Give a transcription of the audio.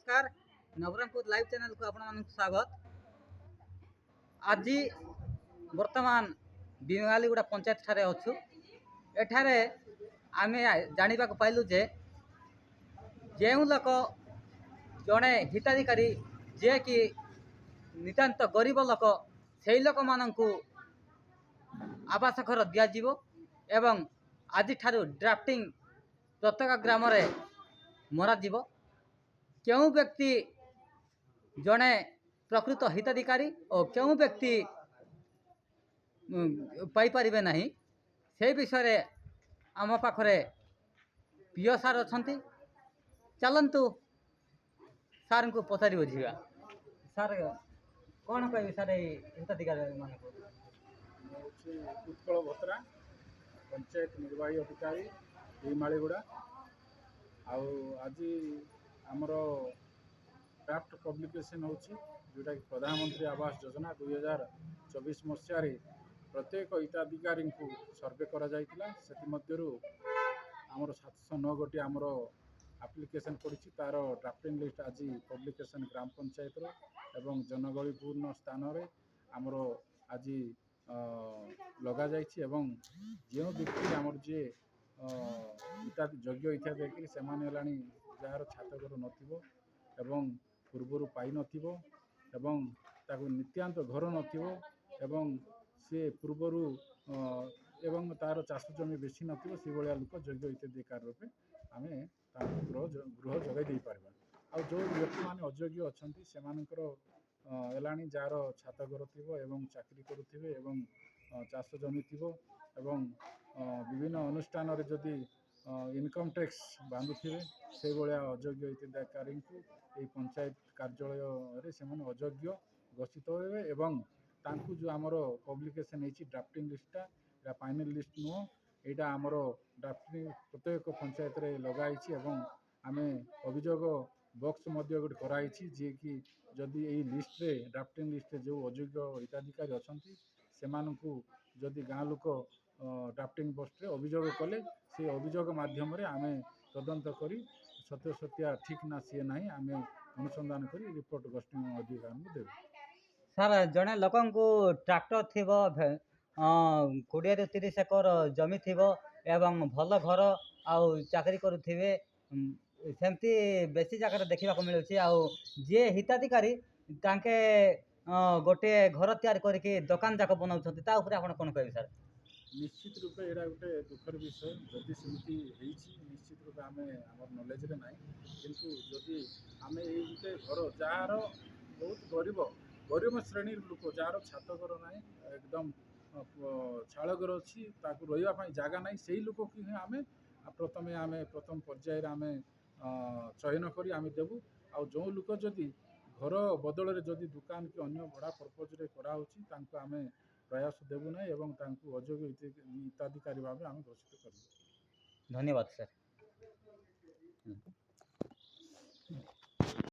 नमस्कार Nabarangpur live channel को आपण स्वागत। आज वर्तमान बिमालीगुड़ा पंचायत ठारे अच्छु। एठारे आमे जानिबा को पाइलु जे जेउ लोक जड़े हिताधिकारी जे कि नितांत गरीब लोक से लोक मानू आवास घर दिज्व एवं आज ठारू ड्राफ्टिंग प्रत्येक ग्राम मरा क्यों व्यक्ति जड़े प्रकृत हिताधिकारी और क्यों व्यक्ति पाइपर ना से विषय आम पाखरे पीओ सार अच्छा चलतु सार को पचारि बुझा सार कौन कह सार हिताधिकारी मान उत्कल भत्रा पंचायत निर्वाही अधिकारी बिमालीगुड़ा आज आमर ड्राफ्ट पब्लिकेशन होटा कि प्रधानमंत्री आवास योजना 2024 मसीह प्रत्येक हिताधिकारी को सर्वे करा आमर 709 गोटी आमर एप्लिकेशन पड़ी तार ड्राफ्टिंग लिस्ट आज पब्लिकेशन ग्राम पंचायत एवं जनगहलीपूर्ण स्थान आमर आज लगा जाइछि एवं जो व्यक्ति आमर जे योग्य हिताधिकारी से जार छातघर नथिबो एवं पूर्वर पाई नथिबो एवं ताकू नित्यांत घर नथिबो एवं से पूर्वर एवं तार चाष जमी बेसी नथिबो से भलिया लोक योग्य हिताधिकारी रूपे आम गृह जगै दे पारबा। आ जो व्यक्ति माने अयोग्य अछंती सेमानकर एलानी जार छातघर थिबो एवं चाकरी करुथिबे एवं चाष जमी थिबो एवं विभिन्न अनुष्ठान रे जदि इनकम टैक्स बांधुथिबे से भलिया अयोग्य हिताधिकारी को ये पंचायत कार्यालय से अयोग्य घोषित होबे एवं तांकु जो आमर पब्लिकेशन होती ड्राफ्टिंग लिस्टा या फाइनल लिस्ट नुह यहाँ आमर ड्राफ्टिंग प्रत्येक पंचायत रे लगाई एवं आम अभियोग बॉक्स गोटे कराई जी कि जदि यही लिस्ट रे ड्राफ्टिंग लिस्ट रे जो अयोग्य हिताधिकारी अच्छी से जदि गाँ लोक ड्राफ्टिंग बॉक्स रे अभियोग कले से अभियोग माध्यम आम तदंत करी सत्य सत्या ठीक ना सी ना आम अनुसंधान करी रिपोर्ट गोष्ठी अधिकारी को देव। सार जड़े लोक ट्रैक्टर थी 20 ରୁ 30 एकर जमी थी एवं भल घर आउ चाकरी करुवे सेमती बेसी जगह देखा मिलूँ जे हिताधिकारी तांके गोटे घर तैयार करके दुकान जाक बनाऊँ आप कौन कहे सर? निश्चित रूपे यहाँ गोटे दुखर विषय जदि सेमती निश्चित रूपे आम नॉलेज रे ना किंतु जदि आम ये गोटे घर जार बहुत गरीब श्रेणी लोक जार छात घर ना एकदम चाल घर अच्छी रही जगह ना से लोक कि आम प्रथम पर्याय आम चयन करी आम देवु आ जो लोक जदि घर बदल जदि दुकान कि अन्य भड़ा पर्पज कराऊँच आम प्रयास देवु ना एवं अयोग्य हिताधिकारी भाव आम घोषित करूँ। धन्यवाद सर।